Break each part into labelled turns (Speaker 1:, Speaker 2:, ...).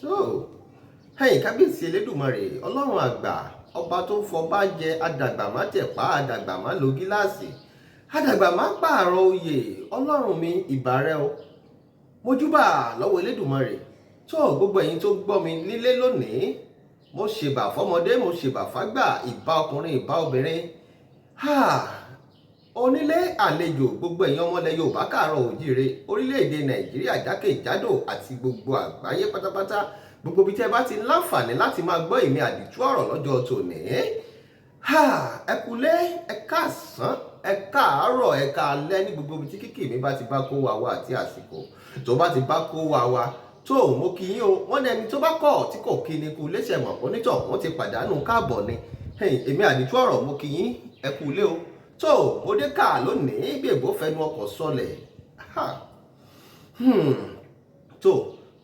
Speaker 1: tó ẹ̀yin kábíyèsí elédùmarè ọlọ́run àgbà ọba tó ń fọba jẹ adàgbà má tẹ̀pá adàgbà má lo gíláàsì adàgbà má pààrọ̀ oyè ọlọ́run mi ìbà rẹ o mojúbà lọ́wọ́ elédùmarè tó gbogbo ẹ̀yin tó gbọ́ mi nílé lónìí mo ṣèbà fọmọdé mo ṣèbà fágbà ìbà ọkùnrin ìbà obìnrin onílé àlejò gbogbo ẹ̀yin ọmọlẹ̀ Yorùbá káàárọ̀ oòjíire orílẹ̀-èdè Nàìjíríà jákèjádò àti gbogbo àgbáyé pátápátá gbogbo ibi tí ẹ bá ti láǹfààní láti máa gbọ́ èmi àdìtú ọ̀rọ̀ lọ́jọ́ tòní ẹ kúlé ẹ káàsán ẹ káàárọ̀ ẹ káalẹ́ ní gbogbo ibi tí kíkì mi bá ti bá kó wa wá àti àsìkò tó bá ti bá kó wa wá tó mo kí yín o wọ́n ní ẹni tó bá kọ̀ tí kò kí ni kú léṣẹ̀ mọ̀ onítọ̀ wọ́n ti pàdánù káàbọ̀ ni èmi àdìtú ọ̀rọ̀ mo kí yín ẹ kúlé o tó mo dé ká lónìí bí èbó fẹnu ọkọ̀ sọlẹ̀ tó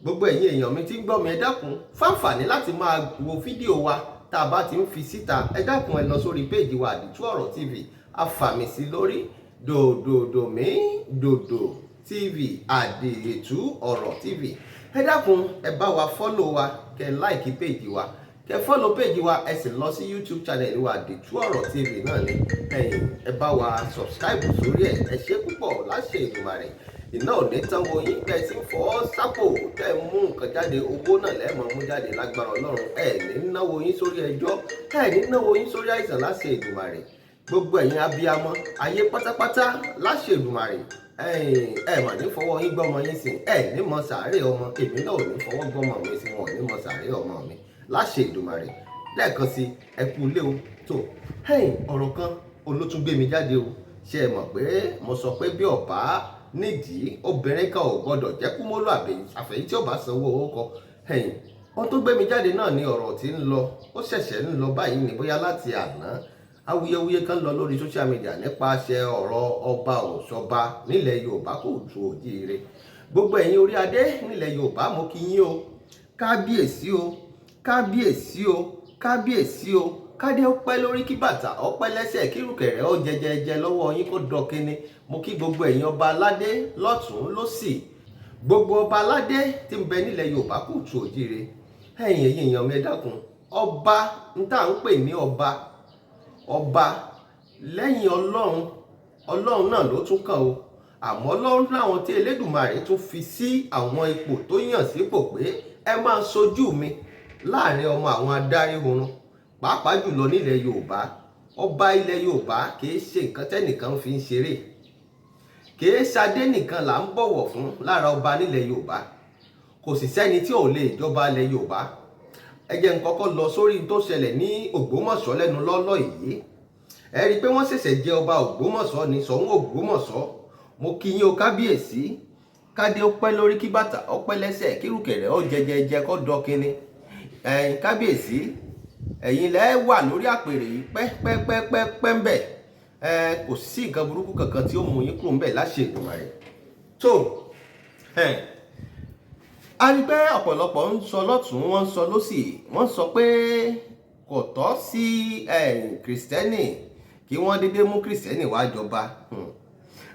Speaker 1: gbogbo ẹ̀yin èèyàn mi tí ń gbọ́ mi ẹ dákun fáǹfààní láti máa wo fídíò wa tá a bá ti ń fi síta ẹ dákun ẹ lọ sórí péèjì wa àdìtú ọ̀rọ̀ tv afàmì sí lórí dòdòdòmí dòdò tv àdìtú ọ̀rọ̀ tv ẹ dákun ẹ bá wa fọ́lò wa kẹ láìkí péèjì wa kẹ fọ́lò péèjì wa ẹ sì lọ sí youtube channel wa àdìtú ọ̀rọ̀ tv náà ni ẹ bá wa subscribe sórí ẹ ṣé púpọ̀ láṣẹ Èdùmàrè iná ò ní tán wo yín bẹ́ẹ̀ tí ń fọ́ sápò tẹ́ ẹ mú nǹkan jáde owó náà lẹ́ẹ̀mọ́ mú jáde lágbára Ọlọ́run ẹ ní náwó yín sórí ẹjọ́ ẹ ní náwó yín sórí àìsàn láṣẹ Èdùmàrè gbogbo ẹ̀yin abiyamọ ayé pátápátá láṣẹ Èdùmàrè ẹ mà ní fọwọ́ yín gbọ́mọ yín sìn ẹ ní mọ sàárè ọmọ èmi náà ò ní fọwọ́ gbọ́mọ mi sí wọn ò ní mọ sàárè ọmọ mi láṣẹ Èdùmàrè lẹ́ẹ̀kan sí ẹ kú ilé o tó ọ̀rọ̀ kan olótún gbé mi jáde o ṣe é mọ̀ pé mo sọ pé bí ọ̀bá nídìí obìnrin kan ò gbọdọ̀ jẹ́ kú mọ́lú àfẹ́yí tí ó bá sanwó owó kọ wọ́n tó gbé mi jáde náà ní ọ̀rọ̀ tí ń lọ ó ṣẹ̀ṣẹ̀ ń lọ báyìí ní bóyá láti àná awuyewuye kan lọ lórí social media nípasẹ̀ ọ̀rọ̀ ọba òṣọba nílẹ̀ Yorùbá kò ju òjíire gbogbo ẹ̀yin orí adé nílẹ̀ Yorùbá mo kí yín o kábíyèsí o kábíyèsí o kábíyèsí o kádé ó pẹ́ lórí kí bàtà ó pẹ́ lẹ́sẹ̀ kí rùkẹ̀rẹ̀ ó jẹjẹjẹ lọ́wọ́ yín kó dọ̀kíní mo kí gbogbo ẹ̀yin ọba aládé lọ́tún lósì gbogbo ọba aládé tí ń bẹ nílẹ̀ Yorùbá kù tù òjíire ẹ̀yin èèyàn mi ẹ dákun ọba ń tà ń pè ní ọba lẹ́yìn Ọlọ́run náà ló tún kàn o àmọ́ Ọlọ́run láwọn tí Elédùmarè tún fi sí àwọn ipò tó yàn sípò pé ẹ máa ṣojú mi láàrin ọmọ àwọn adáríhurun pàápàá jùlọ nílẹ̀ Yorùbá ọba ilẹ̀ Yorùbá kìí ṣe nǹkan tẹ́nìkan fi ń ṣeré kìí ṣadé nìkan là ń bọ̀wọ̀ fún lára ọba nílẹ̀ Yorùbá kò sì sẹ́ni tí ò lè jọba ilẹ̀ Yorùbá ẹ jẹ́ n kọ́kọ́ lọ sórí tó ṣẹlẹ̀ ní Ògbómọ̀ṣọ́ lẹ́nu lọ́lọ́ yìí ẹ rí i pé wọ́n ṣẹ̀ṣẹ̀ jẹ ọba Ògbómọ̀ṣọ́ ní Ṣọ̀ún Ògbómọ̀ṣọ́ mo kí yín o kábíyèsí kádé ó pẹ́ lórí kí bàtà ó pẹ́ lẹ́sẹ̀ kí rùkẹ̀rẹ̀ ó jẹjẹjẹ kó dọ̀kíní kábíyèsí ẹ̀yin lẹ́ wà lórí àpèrè yìí pẹ́pẹ́pẹ́pẹ́ ń bẹ̀ kò sí nǹkan burúkú kankan tí ó mú yín kúrò ń bẹ̀ láṣẹ Èdùmàrè tó a rí pé ọ̀pọ̀lọpọ̀ ń sọ lọ́tún wọ́n ń sọ lọ́sì wọ́n sọ pé kò tọ́ sí kìrìsìtẹ́nì kí wọ́n dédé mú kìrìsìtẹ́nì wá jọba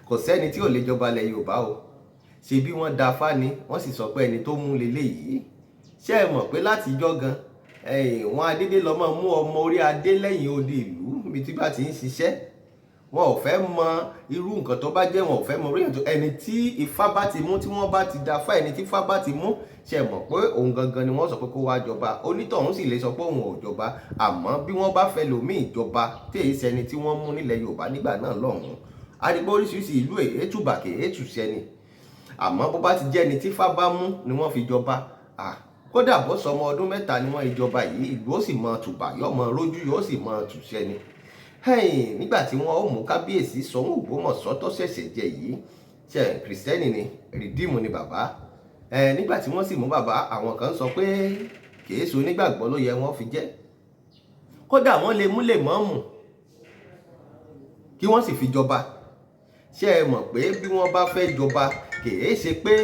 Speaker 1: kò sẹ́ni tí ò lè jọba ilẹ̀ Yorùbá o ṣe bí wọ́n da fáni wọ́n sì sọ pé ẹni tó mú leléyìí ṣé ẹ mọ̀ pé látijọ́ gan wọn adédé lọ máa mú ọmọ orí adé lẹ́yìn odi ìlú ibi tí bá ti ń ṣiṣẹ́ wọn ò fẹ́ mọ irú nǹkan tó bá jẹ́ wọn ò fẹ́ mọ orí ẹni tí ifá bá ti mú tí wọ́n bá ti da fá ẹni tí ifá bá ti mú ṣe mọ̀ pé òun gangan ni wọ́n sọ pé kó wá jọba onítọ̀hún sì lè sọ pé òun ò jọba àmọ́ bí wọ́n bá fẹ́ lòmíì jọba tí èyí sẹni tí wọ́n mú nílẹ̀ Yorùbá nígbà náà lọ́hùn-ún adigbó oríṣiríṣi ìlú èétùbà kèétù sẹ́ni àmọ́ bó bá ti jẹ́ ẹni tí ifá bá mú ni wọ́n fi jọba kódà bó sọmọ ọdún mẹ́ta ni wọ́n ìjọba yìí ìlú ó sì mọ tùbà yóò mọ rójú yóò sì mọ tùṣẹ́ ni nígbà tí wọ́n ó mú kábíyèsí Ṣọ̀ún Ògbómọ̀ṣọ́ tó ṣẹ̀ṣẹ̀ jẹ yìí ṣe kìrìsìtẹ́nì ni rìdíìmù ni bàbá nígbà tí wọ́n sì mú bàbá àwọn kan sọ pé kìí ṣe onígbàgbọ́ ló yẹ wọ́n fi jẹ́ kódà wọ́n lè mú lè mọ́ọ̀mù kí wọ́n sì fi jọba ṣé ẹ mọ̀ pé bí wọ́n bá fẹ́ jọba kìí ṣe pé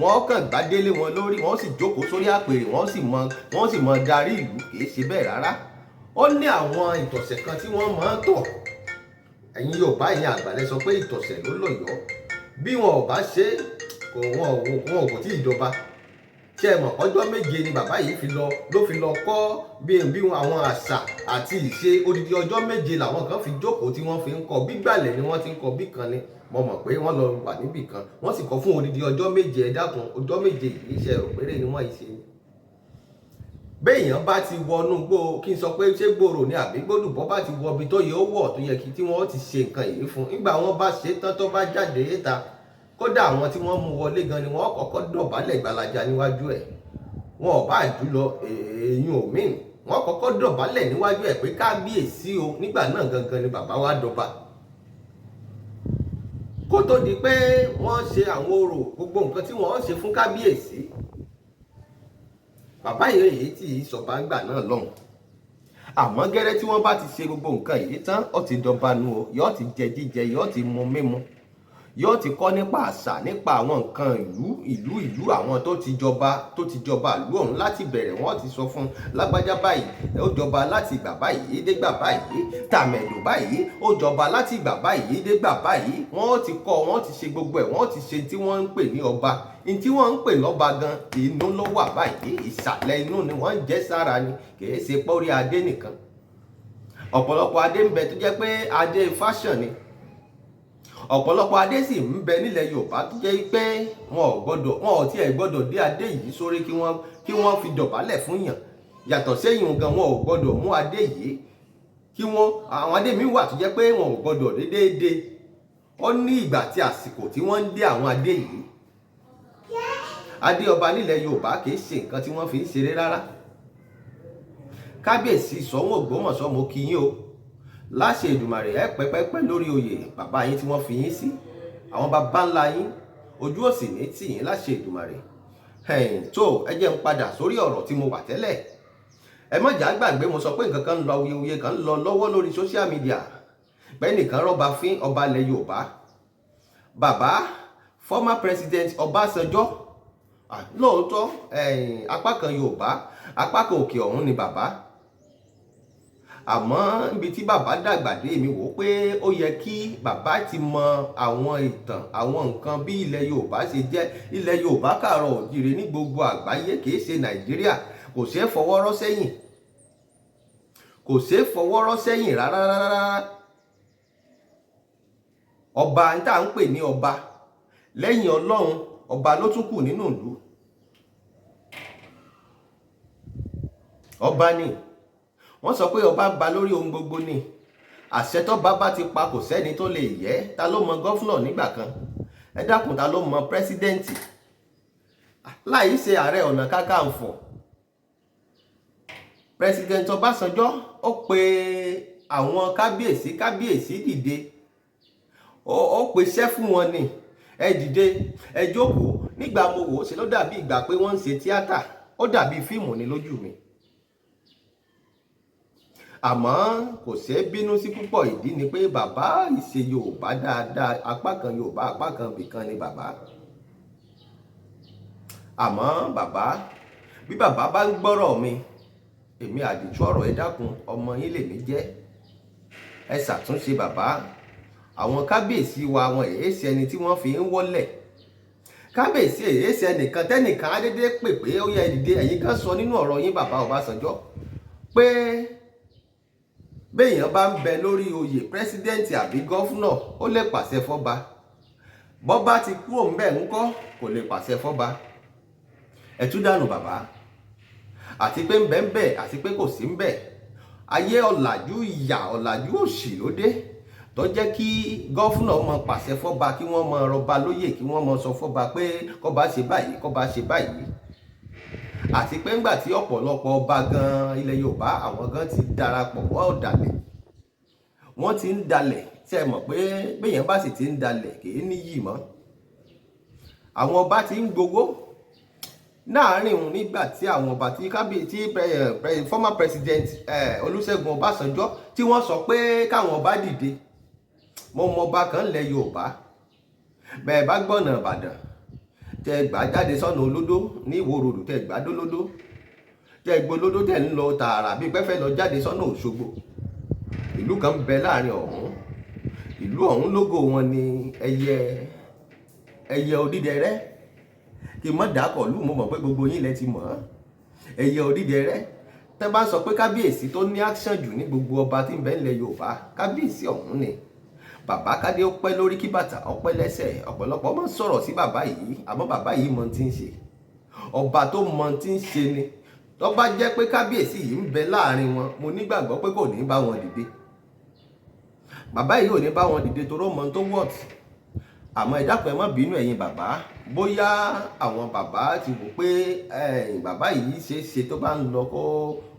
Speaker 1: wọ́n kàn gbádélé wọn lórí wọ́n sì jókòó sórí àpèrè wọ́n sì mọ darí ìlú kìí ṣe bẹ́ẹ̀ rárá ó ní àwọn ìtọ̀sẹ̀ kan tí wọ́n máa ń tọ̀ ẹ̀yin Yorùbá yẹn àgbàlẹ̀ sọ pé ìtọ̀sẹ̀ ló lọ́yọ̀ọ́ bí wọn ò bá ṣe wọn kò tí ì jọba ṣe mọ̀ ọjọ́ méje ni bàbá yìí ló fi lọ kọ́ bí àwọn àṣà àti ìṣe. Odidi ọjọ́ méje làwọn kan fi jókòó tí wọ́n fi ń kọ́. Gbígbàlẹ̀ ni wọ́n ti ń kọ́ bí kan ni. Mo mọ̀ pé wọ́n lọ wà níbì kan wọ́n sì kọ́ fún odidi ọjọ́ méje. Ẹ dákun, ọjọ́ méje yìí iṣẹ́ òpèrè ni wọ́n ṣe. Béèyàn bá ti wọnú gbó, kí n sọ pé ṣé gbòòrò ni àbí gbólùbọ́ bá ti wọ ibi tó yẹ ó wọ̀ tó yẹ kí tí wọ́n ti ṣe nǹkan yìí fún. Nígbà wọ́n bá ṣe tán tó bá jáde ìta, kódà àwọn tí wọ́n mú wọlé gan ni wọ́n kọ́kọ́ dọ̀bálẹ̀ gbalaja níwájú ẹ̀. Wọn ò bá jùlọ èèyàn òmíì, wọ́n kọ́kọ́ dọ̀bálẹ̀ níwájú ẹ̀ pé kábíyèsí o. Nígbà náà gangan ni bàbá wa dọba. Kó tó di pé wọ́n ṣe àwọn orò gbogbo nǹkan tí wọ́n ṣe fún kábíyèsí, bàbá yìí tí ìsọba ń gbà náà lọ́hùn. Àmọ́ gẹ́rẹ́ tí wọ́n bá ti ṣe gbogbo nǹkan yìí tán, ó ti dọba nu o. Yóò ti jẹ jíjẹ, yóò ti mu mímu, yóò ti kọ́ nípa àṣà, nípa àwọn nǹkan ìlú àwọn tó ti jọba ìlú ọ̀hún láti bẹ̀rẹ̀. Wọ́n ti sọ fún lágbájá báyìí ó jọba láti ìgbà báyìí dé ìgbà báyìí, tàmẹ̀dò báyìí ó jọba láti ìgbà báyìí dé ìgbà báyìí. Wọ́n ti kọ́, wọ́n ti ṣe gbogbo ẹ̀, wọ́n ti ṣe tí wọ́n ń pè ní ọba. Ní tí wọ́n ń pè lọ́ba gan inú ló wà báyìí, ìsàlẹ̀ inú ni wọ́n ń jẹ́ sára ni, kìí ṣe pọ́rí adé nìkan. Ọ̀pọ̀lọpọ̀ adé ń bẹ tó jẹ́ pé adé fashion ni. Ọ̀pọ̀lọpọ̀ adé sì ń bẹ nílẹ̀ Yorùbá tó jẹ́ pé wọn ò tiẹ̀ gbọ́dọ̀ dé adé yìí sórí kí wọ́n fi dọ̀bálẹ̀ fún yàn. Yàtọ̀ sẹ́yìn gan wọn ò gbọ́dọ̀ mú adé yìí àwọn adé mi wà tó jẹ́ pé wọn ò gbọ́dọ̀ dé déédéé. Ó ní ìgbà tí àsìkò tí wọ́n ń dé àwọn adé yìí. Adé ọba nílẹ̀ Yorùbá kìí ṣe nǹkan tí wọ́n fi ń ṣeré rárá. Kábíyèsí Ṣọ̀ún Ògbómọ̀ṣọ́, mo kí yín o. Láṣẹ Èdùmàrè ẹ pẹ́pẹ́pẹ́ lórí oyè bàbá yín tí wọ́n fi yín sí. Àwọn bàbá ńlá yín ojú òsì ní tì yín láṣẹ Èdùmàrè. Tó ẹ jẹ́ n padà sórí ọ̀rọ̀ tí mo wà tẹ́lẹ̀. Ẹ má jà gbàgbé mo sọ pé nǹkan kan ń lọ, awuyewuye kan ń lọ lọ́wọ́ lórí social media. Bẹ́ẹ̀ nìkan rọ́ba fín ọba ilẹ̀ Yorùbá. Bàbá former president Obasanjo. Lóòótọ́ apá kan Yorùbá, apá kan òkè ọ̀hún ni bàbá. Àmọ́ ibi tí bàbá dàgbà dé, mi wò pé ó yẹ kí bàbá ti mọ àwọn ìtàn, àwọn nǹkan bí ilẹ̀ Yorùbá ṣe jẹ́. Ilẹ̀ Yorùbá káàárọ̀ oòjíire ní gbogbo àgbáyé, kìí ṣe Nàìjíríà. Kò ṣeé fọwọ́rọ́ sẹ́yìn. Kò ṣeé fọwọ́rọ́ sẹ́yìn rárá. Ọba tá à ń pè ní ọba lẹ́yìn Ọlọ́run, ọba ló tún kù nínú ìlú. Ọba ni wọ́n sọ pé ọba ba lórí ohun gbogbo ni. Àṣẹ tó bá ti pa kò sẹ́ni tó lè yẹ̀. Ta ló mọ gọ́fúnà nígbà kan? Ẹ dákun, ta ló mọ pírẹsidẹ́ǹtì? Láì ṣe ààrẹ ọ̀nà kakanfò. Pírẹsidẹ́ǹtì Ọbásanjọ́ ó pe àwọn kábíyèsí dìde. Ó pèsè fún wọn ni. Ẹ dìde, ẹ jókòó. Nígbà mo wò ó ṣe ló dàbí ìgbà pé wọ́n ń ṣe tíátà. Ó dàbí fíìmù ni lójú mi. Àmọ́ kò ṣe é bínú sí púpọ̀. Ìdí ni pé bàbá ìṣe Yorùbá dáadáa. Apá kan Yorùbá, apá kan bìkan ni bàbá. Àmọ́ bí bàbá bá ń gbọ́rọ̀ mi, èmi àdìtú ọ̀rọ̀, ẹ dákun, ọmọ yín lèmi jẹ́. Ẹ ṣàtúnṣe bàbá. Àwọn kábíyèsí wa, àwọn èéṣe ẹni tí wọ́n fi ń wọ́lẹ̀. Kábíyèsí èéṣe ẹnìkan tẹ́nìkan á dédé pè pé ó yẹ dìde. Ẹ̀yin kan sọ nínú ọ̀rọ̀ yín bàbá Ọbásanjọ́ pé béèyàn bá ń bẹ lórí oyè pírẹsidẹ́ǹtì àbí gọ́fúnà, ó lè pàṣẹ fọ́ba. Bọ́ba ti kúrò ńbẹ̀ ńkọ́, kò lè pàṣẹ fọ́ba. Ẹ tú dànù bàbá. Àti pé ń bẹ ń bẹ, àti pé kò sí ń bẹ. Ayé ọ̀làjú ìyà, ọ̀làjú òṣì ló dé. Tó jẹ́ kí gọ́fúnà mọ pàṣẹ fọ́ba, kí wọ́n mọ rọba lóyè, kí wọ́n mọ sọ fọ́ba pé kọ́ba ṣe báyìí, kọ́ba ṣe báyìí. Àti pé ńgbà tí ọ̀pọ̀lọpọ̀ ọba gan ilẹ̀ Yorùbá, àwọn gan ti darapọ̀ mọ́ ọ̀dàlẹ̀. Wọ́n ti ń dalẹ̀. Ṣé ẹ mọ̀ pé béèyàn bá sì ti ń dalẹ̀ kìí níyì mọ́. Àwọn ọba ti ń gbowó. Láàárín òun nígbà tí àwọn ọba tí former president Olúṣẹ́gun Ọbásanjọ́ tí wọ́n sọ pé káwọn ọba dìde. Mo mọ ọba kan lẹ̀ Yorùbá. Bẹ́ẹ̀ bá gbọ́nà Ìbàdàn, tẹ gbà jáde sọ́nà Olódó ní Ìwó Road, tẹ gbà dólódó, tẹ gbólódó tẹ ń lọ tààrà bí pẹ́fẹ́ lọ jáde sọ́nà Òṣogbo. Ìlú kan bẹ láàrin ọ̀hún. Ìlú ọ̀hún lógò wọn ni ẹyẹ odídẹrẹ́. kí n mọ̀ dákọ̀ lù mo mọ̀ pé gbogbo yín lẹ ti mọ̀ ọ́. Ẹyẹ Odídẹrẹ́ tẹ́ bá sọ pé kábíyèsí tó ní action jù ní gbogbo ọba tí ń bẹ nílẹ̀ Yorùbá, kábíyèsí ọ̀hún ni. Bàbá kádé ó pẹ́ lórí kí bàtà ó pẹ́ lẹ́sẹ̀. Ọ̀pọ̀lọpọ̀ máa ń sọ̀rọ̀ sí bàbá yìí, àmọ́ bàbá yìí mọ tí ń ṣe. Ọba tó mọ tí ń ṣe ni. Tó bá jẹ́ pé kábíyèsí yìí ń bẹ láàrin wọn, mo nígbàgbọ́ pé kò ní bá wọn dìde. Bàbá yìí ò ní bá wọn dìde torí ó mọ tó wọ̀tì. Àmọ́ ẹ dákun ẹ má bínú ẹ̀yin bàbá, bóyá àwọn bàbá ti wò pé bàbá yìí ṣe é ṣe tó bá ń lọ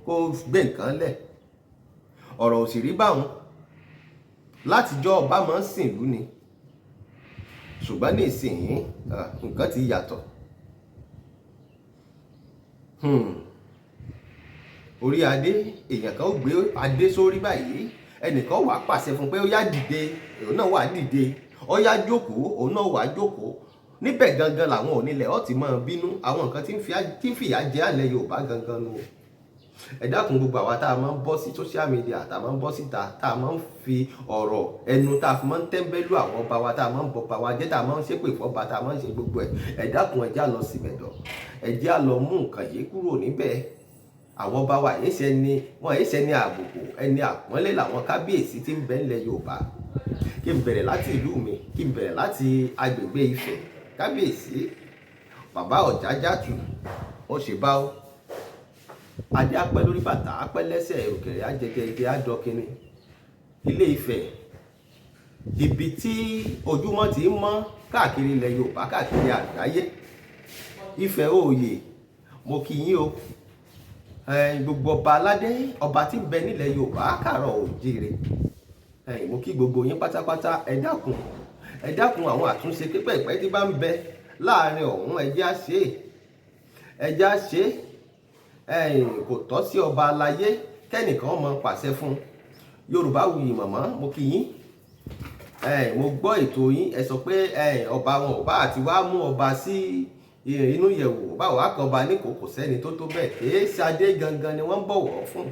Speaker 1: kó gbé nǹkan lẹ̀. Ọ̀rọ̀ ò sì rí báwọn. Látijọ́ ọba máa ń sìnlú ni, ṣùgbọ́n ní ìsìn nǹkan ti yàtọ̀. Orí adé, èèyàn kan ó gbé adé sórí báyìí, ẹnìkan wà pàṣẹ fún pé ó yá dìde, òun náà wà dìde, ó yá jókòó, òun náà wà jókòó. Níbẹ̀ gangan làwọn onílẹ̀ ó ti máa bínú, àwọn nǹkan tí ń fìyà jẹ àlẹ́ Yorùbá gangan nù. Ẹ dákun gbogbo àwa tá a máa ń bọ́ sí social media, tá a máa ń bọ́ síta, tá a máa ń fi ọ̀rọ̀ ẹnu tá a fi máa ń tẹ́ńbẹ́lú àwọn ọba wa, tá a máa ń bọba wa jẹ́, tá a máa ń ṣépè fọ́ba, tá a máa ń ṣe gbogbo ẹ̀. Ẹ dákun ẹ já lọ síbẹ̀dọ̀, ẹ já lọ mú nǹkan yìí kúrò níbẹ̀. Àwọn ọba wa yìí ṣe ni wọ́n yìí ṣe ni àbùkù, ẹni àpọ́nlé làwọn kábíyèsí tí ń bẹ nílẹ̀ Yorùbá. Kí n bẹ̀rẹ̀ láti ìlú mi, kí n bẹ̀rẹ̀ láti agbègbè Ifẹ̀. Kábíyèsí bàbá Ọ̀jájàtù ó ṣe bá ó. Adé apẹ́ lórí bàtà apẹ́ lẹ́sẹ̀, òkèrè ajẹjẹjẹ àjọkìnní. Ilé Ifẹ̀, ibi tí ojúmọ́ ti ń mọ́ káàkiri ilẹ̀ Yorùbá, káàkiri àgbáyé. Ifẹ̀ òòyè, mo kí yín o. Gbogbo ọba aládé, ọba tí ń bẹ nílẹ̀ Yorùbá káàárọ̀ oòjíire. Mo kí gbogbo yín pátápátá. Ẹ dákun àwọn àtúnṣe pípẹ́pẹ́ tí bá ń bẹ láàrin ọ̀hún, ẹ jẹ́ á ṣe. Kò tọ́ sí ọba aláyé kẹ́nìkan mọ pàṣẹ fún. Yorùbáwùyí màmá, mo kí yín. Mo gbọ́ ètò yín, ẹ sọ pé ọba wọn ò bá àti wá mú ọba sí inú yẹ̀wò, báwo á kan ọba ní kò sẹ́ni tó tó bẹ́ẹ̀. Èé ṣadé gangan ni wọ́n ń bọ̀wọ̀ fún.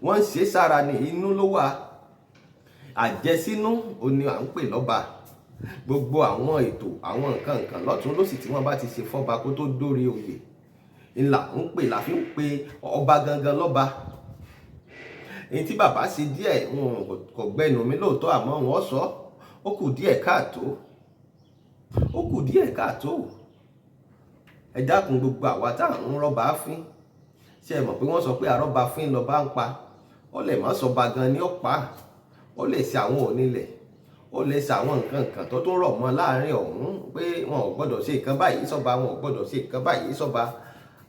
Speaker 1: Wọ́n ń ṣe sára ní inú ló wà. Àjẹsínú òní à ń pè lọ́ba. Gbogbo àwọn ètò, àwọn nǹkan lọ́tún lósì tí wọ́n bá ti ṣe fọ́ba kó tó dórí oyè, ńlá ń pè la fi ń pe ọba gangan lọ́ba. Èyí tí bàbá ṣe díẹ̀ kò gbẹnu mi lóòótọ́, àmọ́ wọ́n sọ ó kù díẹ̀ káàtó. Ẹ dákun gbogbo àwa tá à ń rọ́bà fín. Ṣé ẹ mọ̀ pé wọ́n sọ pé àrọ́bà fín lọ́ba ń pa? Ó lè má sọba gan ni ó pa. Ó lè ṣe àwọn onílẹ̀, ó lè ṣe àwọn nǹkan tó tún rọ̀ mọ́ láàrin ọ̀hún pé wọn ò gbọ́dọ̀ ṣe nǹkan báyìí sọ́ba, wọn ò gbọ́dọ̀ ṣe nǹkan báyìí sọ́ba.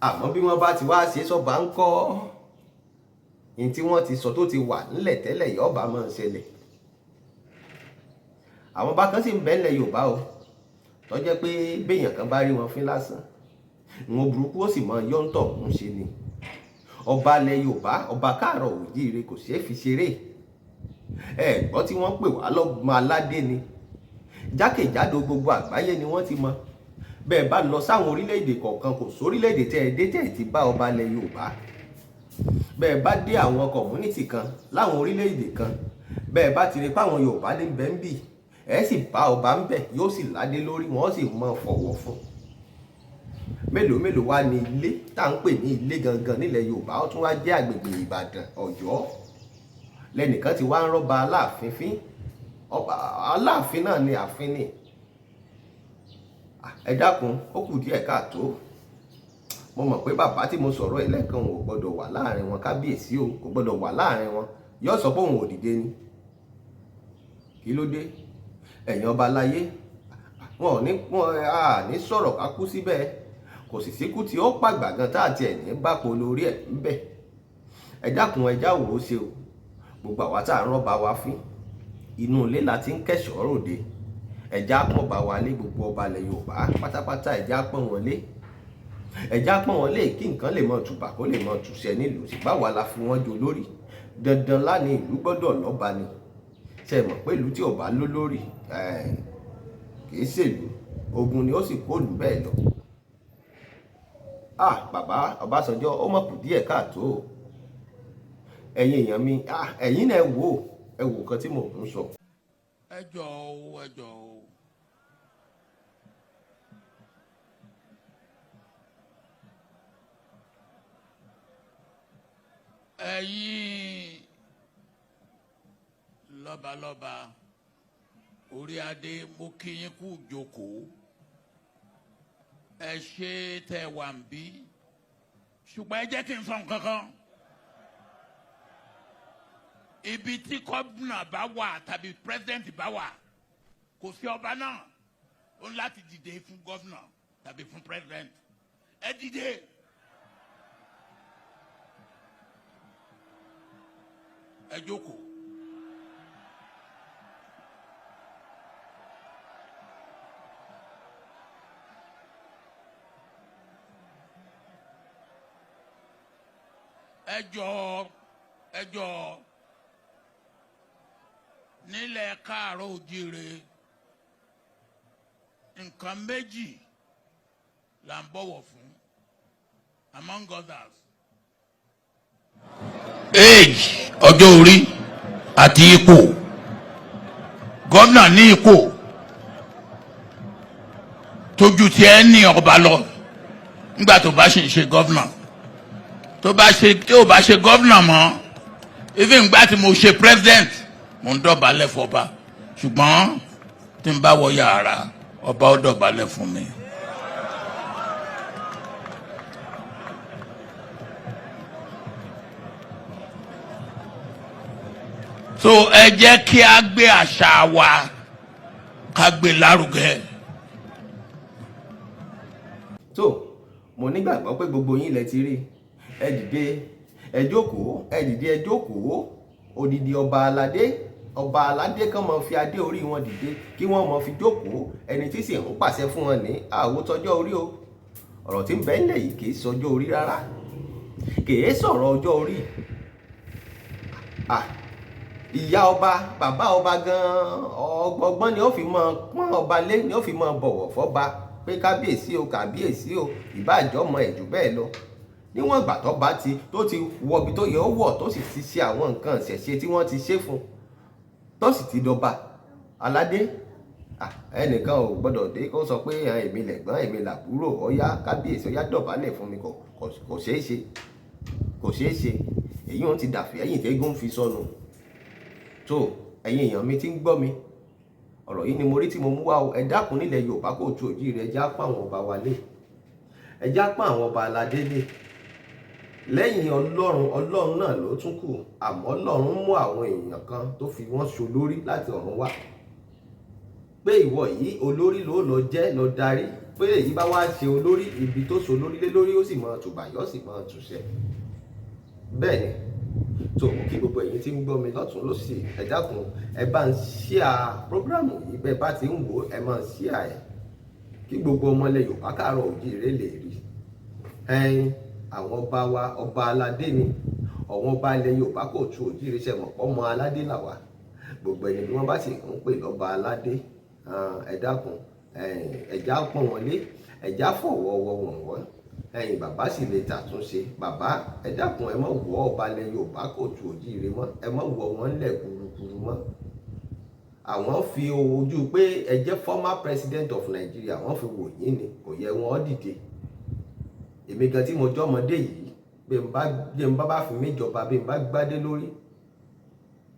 Speaker 1: Àmọ́ bí wọ́n bá ti wá ṣe sọ́ba ń kọ́, ní tí wọ́n ti sọ tó ti wà nílẹ̀ tẹ́lẹ̀ yìí ọba máa ń ṣẹlẹ̀. Àwọn ọba kan sì ń bẹ nílẹ̀ Yorùbá o, tó jẹ́ pé béèyàn kan bá rí wọn fín lásán, wọn burúkú ó sì máa yọ́ǹtọ̀ ń ṣe ni. Ọba ilẹ̀ Yorùbá, ọba káàárọ̀ oòjíire kò ṣeé fi ṣeré. Gbọ́ tí wọ́n pè wá lọ́mọ aládé ni. Jákèjádò gbogbo àgbáyé ni wọ́n ti mọ̀. Bẹ́ẹ̀ bá lọ sáwọn orílẹ̀-èdè kọ̀ọ̀kan, kò sórílẹ̀-èdè tẹ́ ẹ dé tẹ́ ẹ ti bá ọba ilẹ̀ Yorùbá. Bẹ́ẹ̀ bá dé àwọn community kan láwọn orílẹ̀-èdè kan, bẹ́ẹ̀ bá ti rí pé àwọn Yorùbá ní bẹ́ẹ̀ ń bì, ẹ sì bá ọba ń bẹ̀, yóò sì ládé lórí, wọ́n sì mọ fọ̀wọ̀ fún. Mélòó wá ní ilé tá à ń pè ní ilé gangan nílẹ̀ Yorùbá, ó tún wá jẹ́ àgbègbè Ìbàdàn, Ọ̀yọ́. Lẹ́nìkan ti wá ń rọ́ba Aláàfin fín. Ọba Aláàfin náà ni àfin ni. Ẹ dákun, ó kù díẹ̀ káàtó. Mo mọ̀ pé bàbá tí mo sọ̀rọ̀ ẹ̀ lẹ́ẹ̀kan ò gbọ́dọ̀ wà láàrin wọn, kábíyèsí o kò gbọ́dọ̀ wà láàrin wọn. Yóò sọ pé òun ò dìde ni. Kí ló dé? Ẹ̀yin ọba aláyé, wọn ò ní sọ̀rọ̀ ká kú síbẹ̀. Kò sì síkú tí ó pàgbà gan tá àti ẹ̀ní bá polo orí ẹ̀ ń bẹ̀. Ẹ dákun ẹ já wò ó ṣe o. Gbogbo àwa tá à ń rọ́ba wa fín, inú ilé la ti ń kẹ́ṣọ̀ọ́ ròde. Ẹja pọ́n bá wa lé gbogbo ọba ilẹ̀ Yorùbá pátápátá, ẹja pọ́n wọn lé. Ẹja pọ́n wọn lé kí nǹkan lè mọ tùbà kó lè mọ tùṣẹ nílùú. Sì báwa la fi wọ́n jọ lórí. Dandan láni ìlú gbọ́dọ̀ lọ́ba ni. Ṣé ẹ mọ̀ pé ìlú tí ò bá lólórí kì í ṣèlú, ogun ni ó sì kó lù bẹ́ẹ̀ lọ. Bàbá Ọbásanjọ́ ó mọ̀ kù díẹ̀ káàtó. Ẹ̀yin èèyàn mi, ẹ̀yin náà ẹ wò nǹkan tí mò ń sọ.
Speaker 2: Ẹ jọ̀ọ́ ẹ̀yin lọ́balọ́ba orí adé mo kí yín kú jókòó ẹ ṣe tẹ́ wà ń bí ṣùgbọ́n ẹ jẹ́ kí n sọ nǹkan kan ibi tí gómìnà bá wà tàbí pírẹsidẹ́ǹtì bá wà kò sí ọba náà ó ní láti dìde fún gómìnà tàbí fún pírẹsidẹ́ǹtì ẹ dìde. Ẹ jókòó. Ẹ jọ̀ọ́ nílẹ̀ káàárọ̀ oòjíire nǹkan méjì là ń bọ̀wọ̀ fún among others. Age ọjọ́ orí àti ipò gómìnà ní ipò tójú tí ẹ ní ọba lọ nígbà tó bá ṣe gómìnà tó bá ṣe gómìnà mọ́ even nígbà tí mo ṣe president mo ń dọ̀bálẹ̀ fọba ṣùgbọ́n tí n bá wọ yàrá ọba ó dọ̀bálẹ̀ fún mi. So ẹ jẹ́ kí a gbé àṣà wa ká gbé lárugẹ.
Speaker 1: So mo nígbàgbọ́ pé gbogbo yín lẹ ti rí ẹ dìde ẹ jókòó ẹ dìde ẹ jókòó odidi ọba aládé kan máa fi adé orí wọn dìde kí wọ́n máa fi jókòó ẹni tí sì ń pàṣẹ fún wọn ní àwòtọ́jọ́ orí o ọ̀rọ̀ tí ń bẹ nílẹ̀ yìí kì í sọjọ́ orí rárá kì í sọ̀rọ̀ ọjọ́ orí. Ìyá ọba bàbá ọba gan ọgbọ́n ni ó fi mọ pọ́n ọba lé ni ó fi mọ bọ̀wọ̀ fọ́ba pé kábíyèsí o ìbáàjọ́ mọ ẹ̀jú bẹ́ẹ̀ lọ níwọ̀n ìgbà tó bá tó ti wọbi tó yẹ ó wọ̀ tó sì ti ṣe àwọn nǹkan ìṣẹ̀ṣe tí wọ́n ti ṣe fún tó sì ti dọba aládé ẹnìkan ò gbọ́dọ̀ dé kó sọ pé èmi lẹ̀gbọ́n èmi làbúrò ọ̀yá kábíyèsí ọ̀yá dọ̀bálẹ̀ fún mi kò ṣeé ṣe èyí wọn ti dàfẹ́ ẹ̀yìn tẹ́gùn fi sọnù. tó ẹ̀yin èèyàn mi tí ń gbọ́ mi ọ̀rọ̀ yìí ni mo rí tí mo mú wá o ẹ dákun nílẹ̀ Yorùbá kò tu òjì rẹ̀ ẹjá pa àwọn ọba wa lé ẹjá pa àwọn ọba aládé lé lẹ́yìn ọlọ́run náà ló tún kù àmọ́ ọlọ́run mú àwọn èèyàn kan tó fi wọ́n ṣolórí láti ọ̀run wá pé ìwọ yìí olórí ló lọ jẹ́ lọ darí pé èyí bá wá ṣe olórí ibi tó ṣolórí lé lórí ó sì máa tùbà yọ́ sì máa tùṣẹ́ bẹ́ẹ̀ ni tó kí gbogbo ẹ̀yin tí ń gbọ́ mi lọ́tún lósì ẹ dákun ẹ bá ń ṣíà prógrámù yìí bẹ́ẹ̀ bá ti ń wò ẹ máa ṣíà ẹ̀ kí gbogbo ọmọlẹ̀ Yorùbá káàárọ̀ oòjíire lè rí ẹ̀yin àwọn ọba wa ọba aládé ni àwọn ọba ilẹ̀ Yorùbá kò tu òjíire ṣe mọ̀ ọmọ aládé làwà gbogbo ẹni bí wọ́n bá sì ń pè lọ́ba aládé ẹ dákun ẹ̀já pọ́n wọn lé ẹ̀já fọ̀wọ́ wọ́n ẹ̀yin bàbá sì lè tàtúnṣe bàbá ẹ dákun ẹ má wọ ọba ilẹ̀ Yorùbá kò tu òjíire mọ́ ẹ má wọ wọn lẹ̀ kúrúkúrú mọ́ àwọn fi ojú pé ẹ jẹ́ former president of Nigeria wọ́n fi wò yín ni kò yẹ wọ́n dìde èmi gan tí mo jọ́ ọmọdé yìí bí n bá fi mí jọba bí n bá gbádé lórí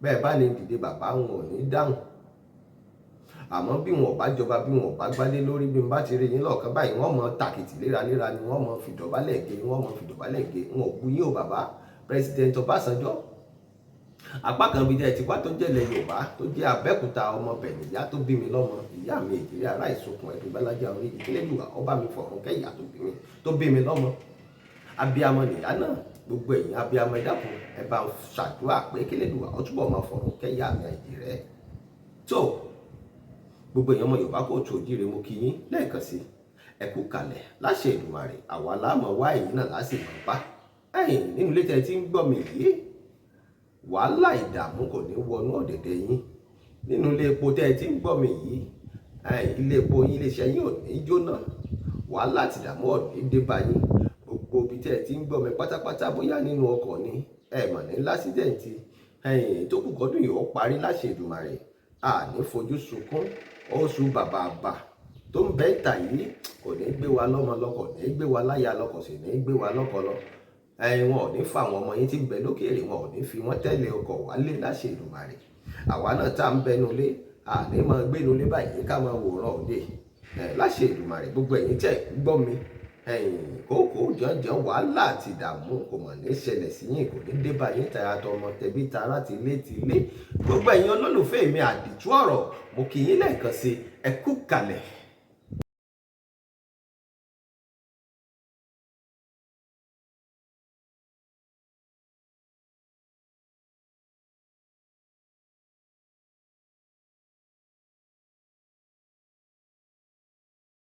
Speaker 1: bẹ́ẹ̀ bá ní dìde bàbá wọn ò ní dáhùn àmọ́ bí wọn ò bá jọba bí wọn ò bá gbádé lórí bí n bá ti rí yín lọ́ọ̀kan báyìí wọ́n mọ tàkìtì léraléra ni wọ́n mọ fìdọ̀bálẹ̀ gé wọn ò bu yín o bàbá president Ọbásanjọ́ apá kan bíi ẹ ti wá tó jẹ́lẹ̀ Yorùbá tó jẹ́ Abẹ́òkúta ọmọ bẹ̀rẹ̀ ìyá tó bí mi lọ́mọ ìyá mi èjìrí ará ìsokùn ẹ̀dùn bálájà orí ìkílẹ̀dùwà ọba mi fọ̀rùn kẹ́yà tó bí mi lọ́mọ abiyamọ nìyá náà gbogbo ẹ̀yin abiyamọ ẹ dákun ẹ bá ń ṣàdúrà pé kílẹ̀dùwà ó túbọ̀ máa fọ̀rùn kẹ́yà mi èjìrẹ́ tó gbogbo èèyàn ọmọ Yorùbá kò tu òjíire mo kí yín lẹ́ẹ̀kan sí ẹ kú kalẹ̀ láṣẹ Èdùmàrè àwa láàmọ̀ wá èyí náà lásìkò bá ẹ̀yin nínú ilé tẹ́ ti ń gbọ́ mi yìí wàhálà ìdààmú kò ní wọnú ọ̀dẹ̀dẹ̀ yín nínú ilé epo tẹ́ ẹ ti ń gbọ́ mi yìí ilé epo yín iléeṣẹ́ yín ò ní jóná wàhálà àti ìdààmú ò ní dé bá yín gbogbo ibi tẹ́ ẹ ti ń gbọ́ mi pátápátá bóyá nínú ọkọ̀ ni ẹ mọ̀ ní lásídẹ̀ǹtì tó kù kọ́dún yìí ó parí láṣẹ Èdùmàrè àní fojú sunkún oṣù bàbàbà tó ń bẹ́ ìta yìí kò ní gbé wa lọ́mọ lọ kò ní gbé wa láya lọ kò sì ní gbé wa lọ́kọ lọ wọn ò ní fa àwọn ọmọ yín tí ń bẹ lókèèrè, wọn ò ní fi wọ́n tẹ́lẹ̀ ọkọ̀ wálé láṣẹ Èdùmàrè. Àwa náà tá ń bẹnulé àní máa gbénulé báyìí ká máa wòran òde láṣẹ Èdùmàrè. Gbogbo ẹ̀yin tẹ́ gbọ́ mi, kókó jànjàn wàhálà àti ìdààmú kò mọ̀ ní ṣẹlẹ̀ sí yín, kò ní dé bá yín tara tọmọ tẹbí tará tilé. Gbogbo ẹ̀yin olólùfẹ́ mi àdìtú ọ̀rọ̀ mo kí yín lẹ́ẹ̀kan sí ẹ kú kalẹ̀.